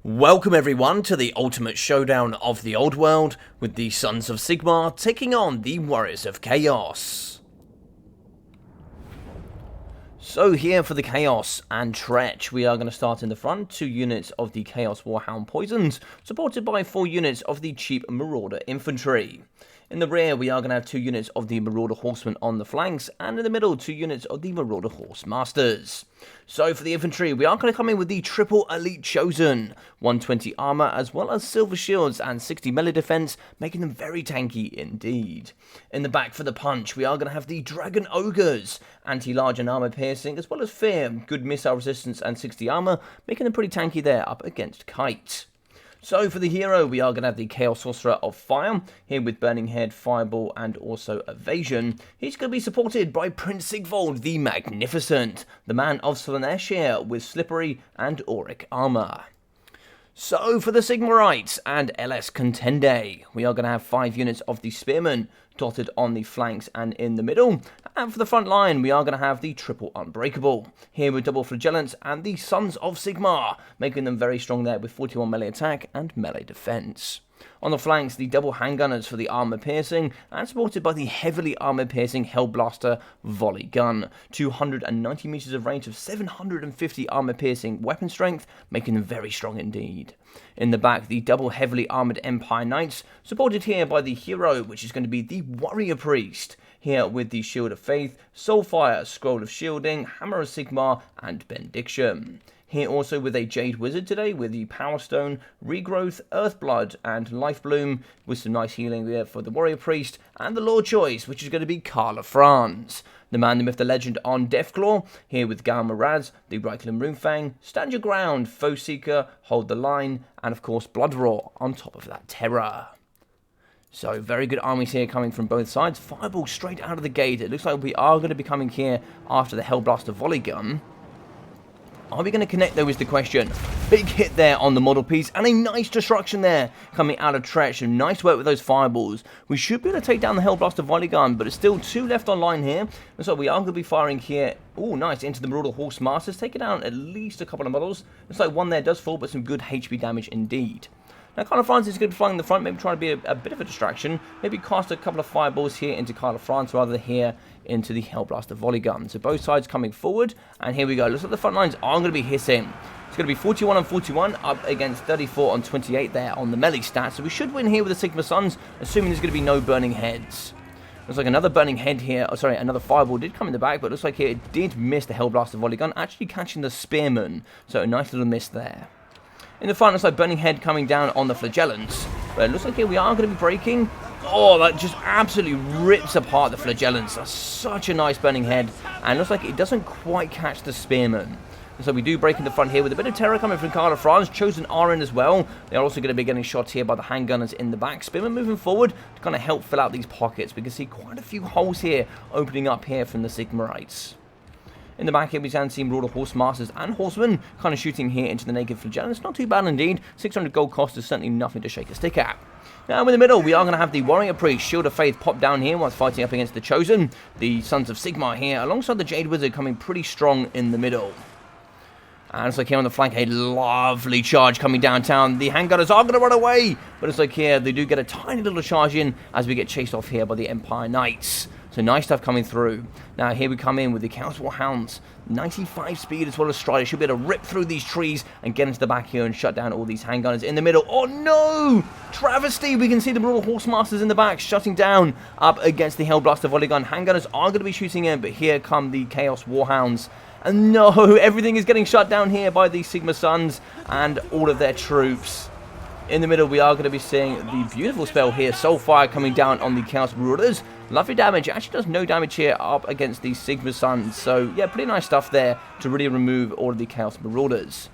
Welcome everyone to the ultimate showdown of the old world, with the Sons of Sigmar taking on the Warriors of Chaos. So here for the Chaos and Tretch, we are going to start in the front, 2 units of the Chaos Warhound Poisons, supported by 4 units of the cheap Marauder Infantry. In the rear, we are going to have 2 units of the Marauder Horsemen on the flanks, and in the middle, 2 units of the Marauder Horse Masters. So for the infantry, we are going to come in with the triple elite chosen, 120 armor as well as silver shields and 60 melee defense, making them very tanky indeed. In the back for the punch, we are going to have the Dragon Ogres, anti-large and armor piercing as well as fear, good missile resistance and 60 armor, making them pretty tanky there up against Kite. So for the hero, we are going to have the Chaos Sorcerer of Fire, here with Burning Head, Fireball, and also Evasion. He's going to be supported by Prince Sigvold the Magnificent, the man of Slaanesh here, with Slippery and Auric armor. So for the Sigmarite and LS Contende, we are going to have 5 units of the Spearmen, dotted on the flanks and in the middle. And for the front line, we are going to have the Triple Unbreakable, here with Double Flagellants and the Sons of Sigmar, making them very strong there with 41 melee attack and melee defense. On the flanks, the double handgunners for the armor piercing, and supported by the heavily armor piercing Hellblaster volley gun. 290 meters of range of 750 armor piercing weapon strength, making them very strong indeed. In the back, the double heavily armored Empire Knights, supported here by the hero, which is going to be the Warrior Priest, here with the Shield of Faith, Soulfire, Scroll of Shielding, Hammer of Sigmar, and Benediction. Here also with a Jade Wizard today, with the Power Stone, Regrowth, Earthblood, and Life Bloom, with some nice healing there for the Warrior Priest, and the Lord Choice, which is going to be Karl Franz. The man, the myth, the legend on Deathclaw, here with Galma Raz, the Reichland Runefang, Stand Your Ground, Foe Seeker, Hold the Line, and of course Blood Roar on top of that Terror. So, very good armies here coming from both sides. Fireball straight out of the gate. It looks like we are going to be coming here after the Hellblaster volley gun. Are we going to connect, though, is the question. Big hit there on the model piece, and a nice destruction there coming out of Tretch. Nice work with those fireballs. We should be able to take down the Hellblaster volley gun, but it's still 2 left online here. And so we are going to be firing here. Oh, nice, into the Marauder Horse Masters, taking down at least a couple of models. Looks like one there does fall, but some good HP damage indeed. Now, Karl Franz is going to be flying in the front, maybe trying to be a bit of a distraction. Maybe cast a couple of fireballs here into Karl Franz rather than here into the Hellblaster volley gun. So both sides coming forward, and here we go. Looks like the front lines are going to be hitting. It's going to be 41 on 41 up against 34 on 28 there on the melee stats. So we should win here with the Sigma Suns, assuming there's going to be no burning heads. Looks like another burning head here. Oh, sorry, another fireball did come in the back, but it looks like here it did miss the Hellblaster volley gun, actually catching the Spearman. So a nice little miss there. In the front, looks like Burning Head coming down on the Flagellants. But it looks like here we are going to be breaking. Oh, that just absolutely rips apart the Flagellants. That's such a nice Burning Head. And looks like it doesn't quite catch the Spearman. So we do break in the front here with a bit of terror coming from Karl Franz. Chosen are in as well. They're also going to be getting shots here by the handgunners in the back. Spearman moving forward to kind of help fill out these pockets. We can see quite a few holes here opening up here from the Sigmarites. In the back here, we can see Marauder Horse Masters and Horsemen kind of shooting here into the naked Flagellants. Not too bad indeed. 600 gold cost is certainly nothing to shake a stick at. Now in the middle, we are going to have the Warrior Priest, Shield of Faith, pop down here whilst fighting up against the Chosen. The Sons of Sigmar here, alongside the Jade Wizard, coming pretty strong in the middle. And it's like here on the flank, a lovely charge coming downtown. The handgunners are going to run away, but it's like here, they do get a tiny little charge in as we get chased off here by the Empire Knights. So nice stuff coming through. Now here we come in with the Chaos Warhounds. 95 speed as well as stride. Should be able to rip through these trees and get into the back here and shut down all these handgunners in the middle. Oh no! Travesty! We can see the Marauder Horse Masters in the back shutting down up against the Hellblaster volley gun. Handgunners are going to be shooting in, but here come the Chaos Warhounds. And no, everything is getting shut down here by the Sigma Suns and all of their troops. In the middle, we are going to be seeing the beautiful spell here, Soulfire, coming down on the Chaos Marauders. Lovely damage. It actually does no damage here up against the Sigma Suns. So, yeah, pretty nice stuff there to really remove all of the Chaos Marauders.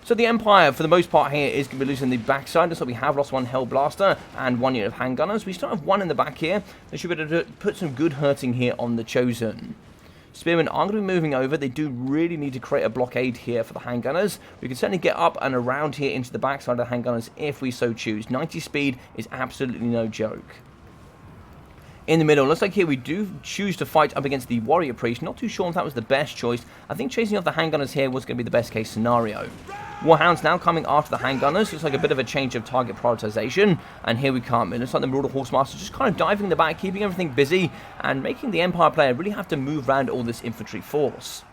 So the Empire, for the most part here, is going to be losing the backside. So we have lost 1 Hellblaster and 1 unit of handgunners. We still have 1 in the back here. They should be able to put some good hurting here on the Chosen. Spearmen are going to be moving over. They do really need to create a blockade here for the handgunners. We can certainly get up and around here into the backside of the handgunners if we so choose. 90 speed is absolutely no joke. In the middle, looks like here we do choose to fight up against the Warrior Priest. Not too sure if that was the best choice. I think chasing off the handgunners here was going to be the best case scenario. Warhounds now coming after the handgunners. Looks like a bit of a change of target prioritization. And here we come. It looks like the Marauder Horsemaster just kind of diving in the back, keeping everything busy, and making the Empire player really have to move around all this infantry force.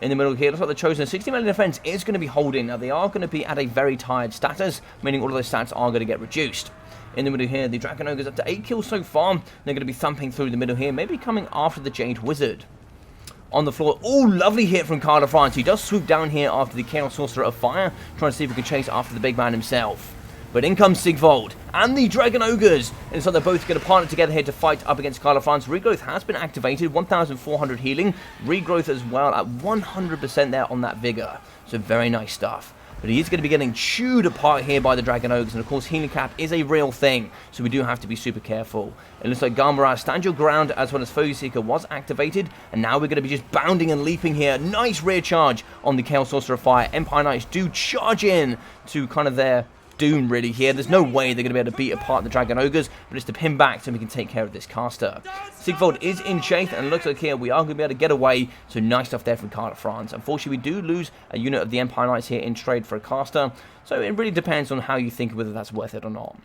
In the middle here, looks like the Chosen 60 melee defense is going to be holding. Now, they are going to be at a very tired status, meaning all of those stats are going to get reduced. In the middle here, the Dragon Ogres up to 8 kills so far. They're going to be thumping through the middle here, maybe coming after the Jade Wizard. On the floor, oh, lovely hit from Karl. He does swoop down here after the Chaos Sorcerer of Fire, trying to see if he can chase after the big man himself. But in comes Sigvald and the Dragon Ogres. And so they're both going to partner together here to fight up against Karl. Regrowth has been activated, 1,400 healing. Regrowth as well at 100% there on that Vigor. So very nice stuff. But he is going to be getting chewed apart here by the Dragon Ogres. And of course, healing cap is a real thing. So we do have to be super careful. It looks like Garmaraz, Stand Your Ground, as well as Foe Seeker was activated. And now we're going to be just bounding and leaping here. Nice rear charge on the Chaos Sorcerer of Fire. Empire Knights do charge in to kind of their doom really here. There's no way they're going to be able to beat apart the Dragon Ogres, but it's to pin back so we can take care of this caster. Sigvald is in chase, and it looks like here we are going to be able to get away, so nice stuff there from Karl. Unfortunately, we do lose a unit of the Empire Knights here in trade for a caster, so it really depends on how you think whether that's worth it or not.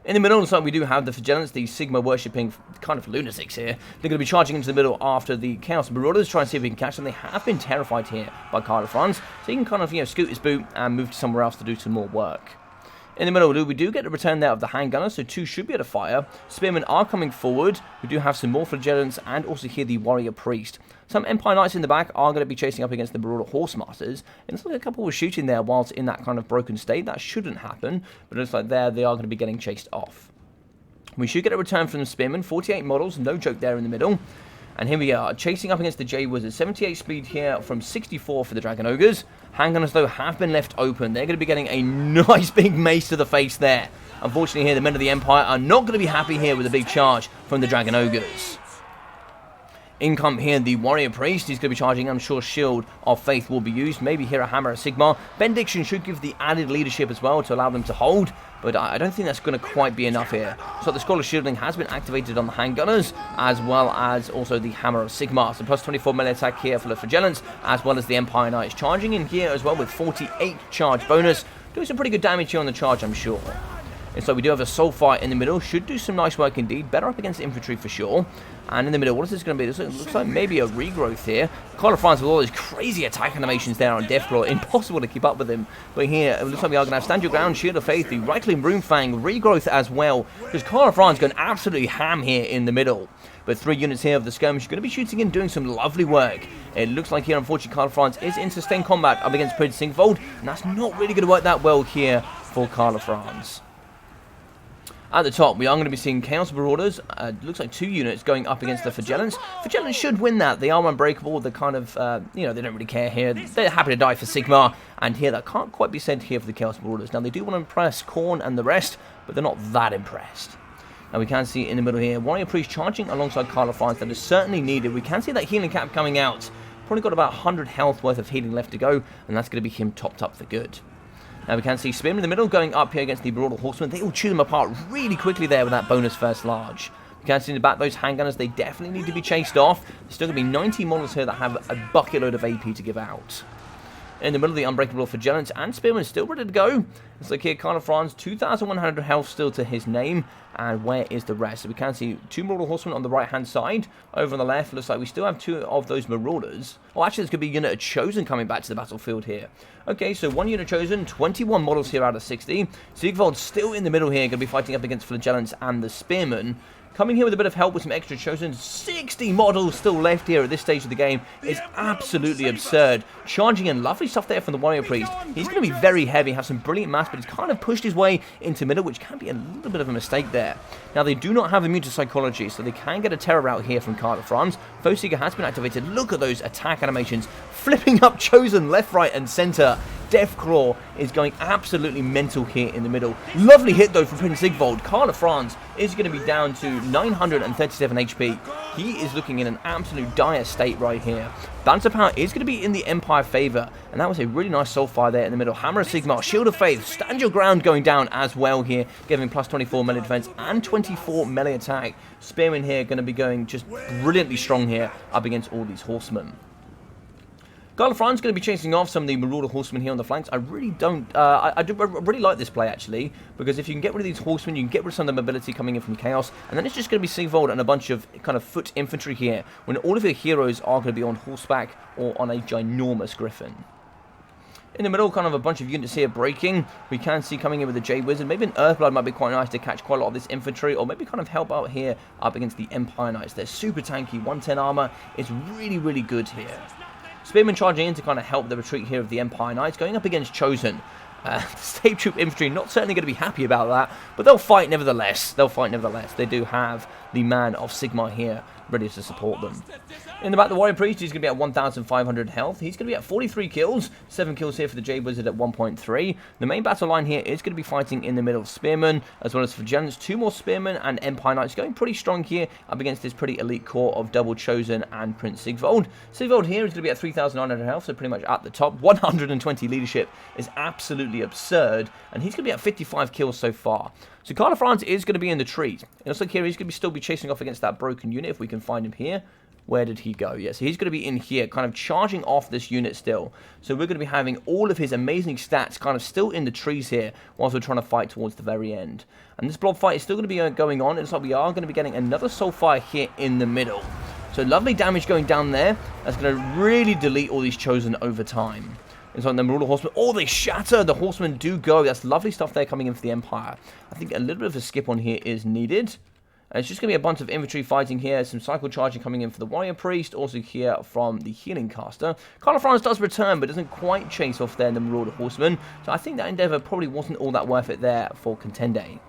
In the middle, so we do have the Flagellants, the Sigma worshipping kind of lunatics here. They're going to be charging into the middle after the Chaos Marauders, trying to see if we can catch them. They have been terrified here by Karl, so he can kind of, scoot his boot and move to somewhere else to do some more work. In the middle, we do get the return there of the handgunner, so 2 should be able to fire. Spearmen are coming forward. We do have some more Flagellants and also here the Warrior Priest. Some Empire Knights in the back are going to be chasing up against the Marauder Horsemasters. It looks like a couple were shooting there whilst in that kind of broken state. That shouldn't happen, but it looks like there they are going to be getting chased off. We should get a return from the Spearmen. 48 models, no joke there in the middle. And here we are, chasing up against the Jade Wizard. 78 speed here from 64 for the Dragon Ogres. Handgunners, though, have been left open. They're going to be getting a nice big mace to the face there. Unfortunately, here, the men of the Empire are not going to be happy here with a big charge from the Dragon Ogres. In come here, the Warrior Priest. He's going to be charging. I'm sure Shield of Faith will be used. Maybe here a Hammer of Sigmar. Benediction should give the added leadership as well to allow them to hold. But I don't think that's going to quite be enough here. So the Scroll of Shielding has been activated on the handgunners, as well as also the Hammer of Sigmar. So plus 24 melee attack here for the Flagellants, as well as the Empire Knights. Charging in here as well with 48 charge bonus. Doing some pretty good damage here on the charge, I'm sure. And so we do have a Soulfire in the middle. Should do some nice work indeed. Better up against infantry for sure. And in the middle, what is this going to be? This looks like maybe a regrowth here. Karl with all those crazy attack animations there on Deathclaw. Impossible to keep up with him. But here, it looks like we are going to have Stand Your Ground, Shield of Faith, the Reichling Broomfang, regrowth as well. Because Karl going absolutely ham here in the middle. But 3 units here of the skirmish are going to be shooting in, doing some lovely work. It looks like here, unfortunately, Karl is in sustained combat up against Prince Sigvald. And that's not really going to work that well here for Karl. At the top, we are going to be seeing Chaos Marauders. Looks like 2 units going up against the Flagellants. Flagellants should win that. They are unbreakable. They're kind of, they don't really care here. They're happy to die for Sigmar. And here, that can't quite be said here for the Chaos Marauders. Now, they do want to impress Khorne and the rest, but they're not that impressed. Now, we can see in the middle here, Warrior Priest charging alongside Karl. That is certainly needed. We can see that healing cap coming out. Probably got about 100 health worth of healing left to go, and that's going to be him topped up for good. Now we can see Spearman in the middle going up here against the Marauder Horsemen. They all chew them apart really quickly there with that bonus first large. We can see in the back those handgunners, they definitely need to be chased off. There's still going to be 90 models here that have a bucket load of AP to give out. In the middle, the Unbreakable Flagellants and Spearman still ready to go. It's like here, Karl, 2,100 health still to his name. And where is the rest? So we can see 2 Marauder Horsemen on the right-hand side. Over on the left, looks like we still have 2 of those Marauders. Oh, actually, there's going to be a unit of Chosen coming back to the battlefield here. Okay, so 1 unit Chosen, 21 models here out of 60. Sigvald's still in the middle here, going to be fighting up against Flagellants and the Spearmen. Coming here with a bit of help with some extra Chosen. 60 models still left here at this stage of the game is absolutely absurd. Charging in, lovely stuff there from the Warrior Priest. He's going to be very heavy, have some brilliant mass, but he's kind of pushed his way into middle, which can be a little bit of a mistake there. Now, they do not have immune to psychology, so they can get a terror out here from Karl. Foe Seeker has been activated. Look at those attack animations. Flipping up Chosen left, right, and center. Deathclaw is going absolutely mental here in the middle. Lovely hit, though, from Prince Sigvald. Karl is going to be down to 937 HP. He is looking in an absolute dire state right here. Balance of power is going to be in the Empire favor, and that was a really nice Soulfire there in the middle. Hammer of Sigmar, Shield of Faith, Stand Your Ground going down as well here, giving plus 24 melee defense and 24 melee attack. Spearman here going to be going just brilliantly strong here up against all these horsemen. Franz going to be chasing off some of the Marauder horsemen here on the flanks. I really don't, I really like this play actually, because if you can get rid of these horsemen, you can get rid of some of the mobility coming in from Chaos, and then it's just going to be Sigvold and a bunch of kind of foot infantry here, when all of your heroes are going to be on horseback or on a ginormous griffin. In the middle, kind of a bunch of units here breaking. We can see coming in with the Jade Wizard. Maybe an Earthblood might be quite nice to catch quite a lot of this infantry, or maybe kind of help out here up against the Empire Knights. They're super tanky. 110 armor is really, really good here. Spearmen charging in to kind of help the retreat here of the Empire Knights, going up against Chosen. The State Troop Infantry not certainly going to be happy about that, but they'll fight nevertheless. They do have the Man of Sigmar here ready to support them. In the back, the Warrior Priest, he's going to be at 1,500 health. He's going to be at 43 kills. 7 kills here for the Jade Wizard at 1.3. The main battle line here is going to be fighting in the middle of Spearmen, as well as for Giants, 2 more Spearmen, and Empire Knights going pretty strong here up against this pretty elite core of Double Chosen and Prince Sigvold. Sigvold here is going to be at 3,900 health, so pretty much at the top. 120 leadership is absolutely absurd, and he's going to be at 55 kills so far. So Karl Franz is going to be in the trees. It looks like here he's going to still be chasing off against that broken unit if we can find him here. Where did he go? Yeah, so he's going to be in here, kind of charging off this unit still. So we're going to be having all of his amazing stats kind of still in the trees here, whilst we're trying to fight towards the very end. And this blob fight is still going to be going on. It looks like we are going to be getting another Soulfire here in the middle. So lovely damage going down there. That's going to really delete all these Chosen over time. And so the Marauder Horsemen, oh, they shatter. The Horsemen do go. That's lovely stuff there coming in for the Empire. I think a little bit of a skip on here is needed. And it's just going to be a bunch of infantry fighting here. Some cycle charging coming in for the Warrior Priest. Also here from the Healing Caster. Karl Franz does return, but doesn't quite chase off there in the Marauder Horsemen. So I think that endeavor probably wasn't all that worth it there for Contende.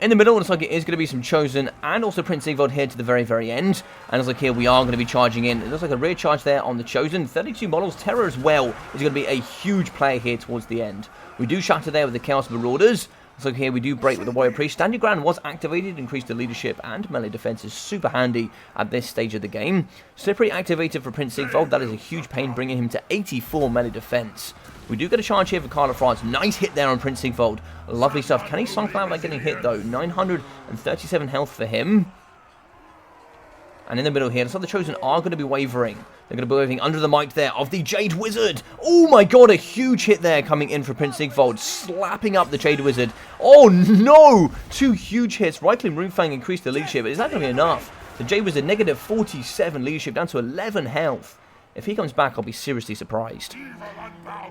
In the middle, it looks like it is going to be some Chosen and also Prince Sigvold here to the very, very end. And it looks like here we are going to be charging in. It looks like a rear charge there on the Chosen. 32 models. Terror as well is going to be a huge player here towards the end. We do shatter there with the Chaos Marauders. So here we do break with the Warrior Priest. Stand Your Ground was activated, increased the leadership and melee defense is super handy at this stage of the game. Slippery activated for Prince Sigvold. That is a huge pain, bringing him to 84 melee defense. We do get a charge here for Karl Franz. Nice hit there on Prince Sigvold. Lovely stuff. Can he sunk out without getting hit though? 937 health for him. And in the middle here, looks like the Chosen are going to be wavering. They're going to be wavering under the might there of the Jade Wizard. Oh my god, a huge hit there coming in for Prince Sigvold, slapping up the Jade Wizard. Oh no! 2 huge hits. Right-click Runefang increased the leadership. Is that going to be enough? The Jade Wizard negative 47 leadership down to 11 health. If he comes back, I'll be seriously surprised.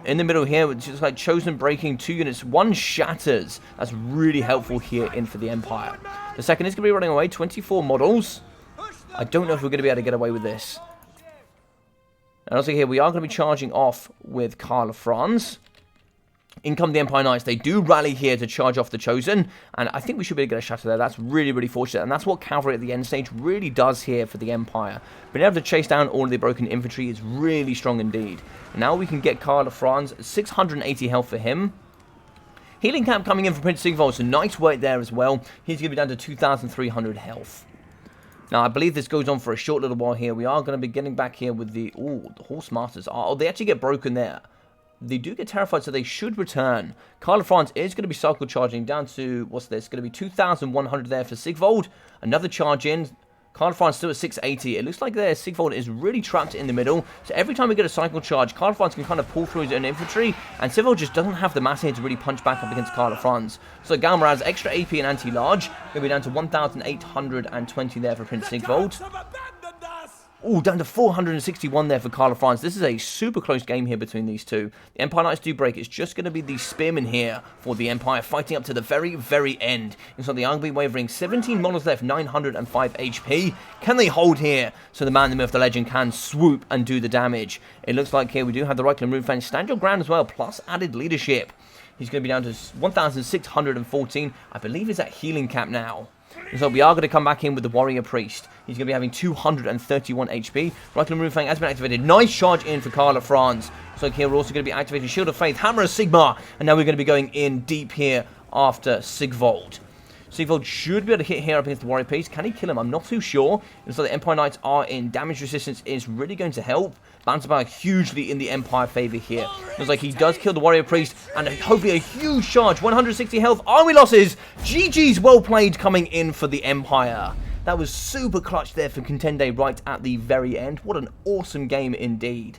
In the middle here, it's just like Chosen breaking 2 units. 1 shatters. That's really helpful here in for the Empire. The second is going to be running away. 24 models. I don't know if we're going to be able to get away with this. And also here, we are going to be charging off with Karl Franz. In come the Empire Knights. They do rally here to charge off the Chosen. And I think we should be able to get a shatter there. That's really, really fortunate. And that's what cavalry at the end stage really does here for the Empire. Being able to chase down all of the broken infantry is really strong indeed. And now we can get Karl Franz. 680 health for him. Healing Camp coming in from Prince Sigvold. So nice work there as well. He's going to be down to 2,300 health. Now, I believe this goes on for a short little while here. We are going to be getting back here with the... Oh, the Horse Masters. Oh, they actually get broken there. They do get terrified, so they should return. Karl Franz is going to be cycle charging down to... What's this? Going to be 2,100 there for Sigvold. Another charge in. Karl Franz still at 680. It looks like there Sigvold is really trapped in the middle. So every time we get a cycle charge, Karl Franz can kind of pull through his own infantry. And Sigvold just doesn't have the mass here to really punch back up against Karl Franz. So Galmer has extra AP and anti-large. Going to be down to 1,820 there for Prince Sigvold. Oh, down to 461 there for Karl Franz. This is a super close game here between these two. The Empire Knights do break. It's just going to be the Spearmen here for the Empire fighting up to the very, very end. And so the are going to be wavering. 17 models left, 905 HP. Can they hold here so the man in the myth, the legend, can swoop and do the damage? It looks like here we do have the right-click move fan. Stand your ground as well, plus added leadership. He's going to be down to 1,614. I believe he's at healing cap now. And so we are going to come back in with the Warrior Priest. He's going to be having 231 HP. Right-click Runefang has been activated. Nice charge in for Karl Franz. So here we're also going to be activating Shield of Faith, Hammer of Sigmar. And now we're going to be going in deep here after Sigvold. Sigvold should be able to hit here up against the Warrior Priest. Can he kill him? I'm not too sure. And so the Empire Knights are in. Damage resistance is really going to help. Bounce about hugely in the Empire favor here. Looks like he does kill the Warrior Priest. And hopefully a huge charge. 160 health. Army losses. GG's well played coming in for the Empire. That was super clutch there for Contende right at the very end. What an awesome game indeed.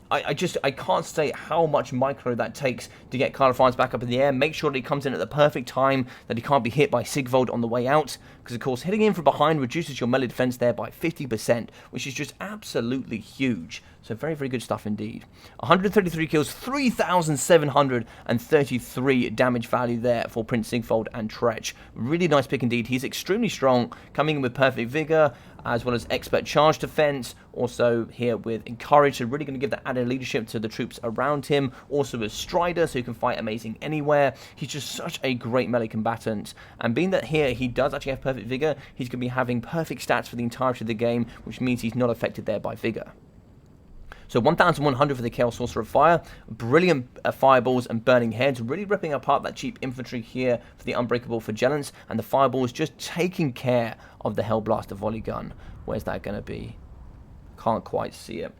I can't state how much micro that takes to get Karl Franz back up in the air. Make sure that he comes in at the perfect time, that he can't be hit by Sigvold on the way out, because of course hitting in from behind reduces your melee defense there by 50%, which is just absolutely huge. So very, very good stuff indeed. 133 kills, 3,733 damage value there for Prince Sigvold and Tretch. Really nice pick indeed. He's extremely strong, coming in with perfect vigor, as well as expert charge defense. Also here with encourage, so really going to give that added leadership to the troops around him. Also a strider, so he can fight amazing anywhere. He's just such a great melee combatant. And being that here he does actually have perfect vigor, he's going to be having perfect stats for the entirety of the game, which means he's not affected there by vigor. So 1,100 for the Chaos Sorcerer of Fire. Brilliant fireballs and burning heads. Really ripping apart that cheap infantry here for the Unbreakable Flagellants. And the fireballs just taking care of the Hellblaster Volley Gun. Where's that going to be? Can't quite see it.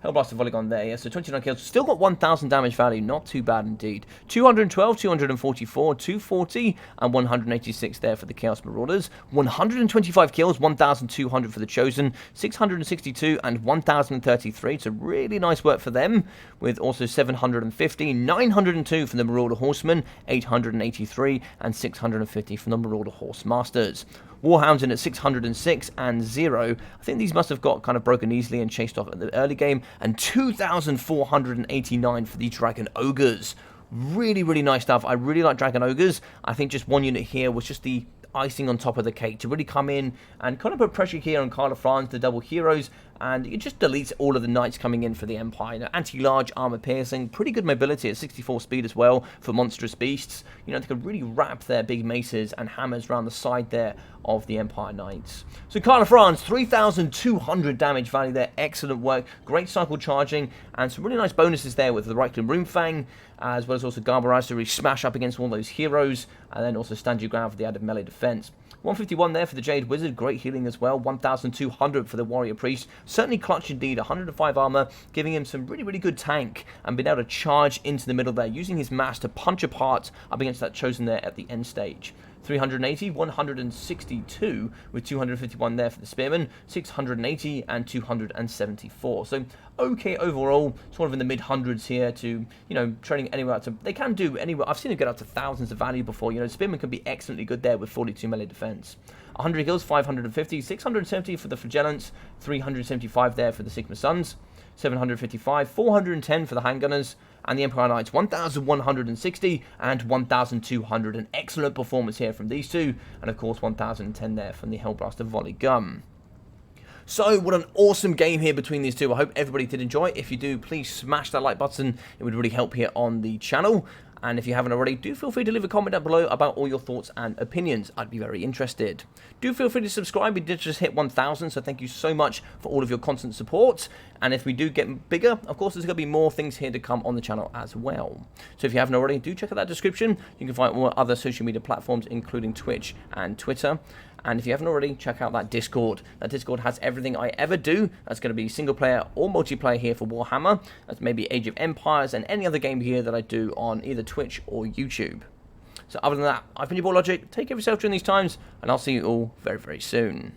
Hellblaster Volley Gun there, yeah, so 29 kills. Still got 1,000 damage value, not too bad indeed. 212, 244, 240, and 186 there for the Chaos Marauders. 125 kills, 1,200 for the Chosen, 662 and 1,033, so really nice work for them, with also 750, 902 from the Marauder Horsemen, 883, and 650 from the Marauder Horse Masters. Warhounds in at 606 and 0. I think these must have got kind of broken easily and chased off at the early game. And 2,489 for the Dragon Ogres. Really, really nice stuff. I really like Dragon Ogres. I think just one unit here was just the icing on top of the cake to really come in and kind of put pressure here on Karl Franz, the double heroes, and it just deletes all of the knights coming in for the Empire. You know, anti-large, armor piercing, pretty good mobility at 64 speed as well for monstrous beasts. You know, they could really wrap their big maces and hammers around the side there of the Empire Knights. So Karl Franz, 3,200 damage value there, excellent work, great cycle charging, and some really nice bonuses there with the Reichland Runefang, as well as also Garbarize to really smash up against all those heroes, and then also stand your ground for the added melee defense. 151 there for the Jade Wizard, great healing as well. 1,200 for the Warrior Priest. Certainly clutch indeed, 105 armor, giving him some really, really good tank, and being able to charge into the middle there, using his mass to punch apart up against that Chosen there at the end stage. 380, 162, with 251 there for the Spearman, 680 and 274. So okay overall, sort of in the mid-hundreds here to, you know, trading anywhere up to, they can do anywhere, I've seen them get up to thousands of value before, you know, Spearman can be excellently good there with 42 melee defense. 100 kills, 550, 670 for the Flagellants, 375 there for the Sigma Sons, 755, 410 for the Handgunners, and the Empire Knights 1,160 and 1,200. An excellent performance here from these two, and of course 1,010 there from the Hellblaster Volley Gun. So, what an awesome game here between these two. I hope everybody did enjoy. If you do, please smash that like button. It would really help here on the channel. And if you haven't already, do feel free to leave a comment down below about all your thoughts and opinions. I'd be very interested. Do feel free to subscribe. We did just hit 1,000, so thank you so much for all of your constant support. And if we do get bigger, of course, there's going to be more things here to come on the channel as well. So if you haven't already, do check out that description. You can find all other social media platforms, including Twitch and Twitter. And if you haven't already, check out that Discord. That Discord has everything I ever do. That's going to be single player or multiplayer here for Warhammer. That's maybe Age of Empires and any other game here that I do on either Twitch or YouTube. So other than that, I've been your boy Logic. Take care of yourself during these times, and I'll see you all very, very soon.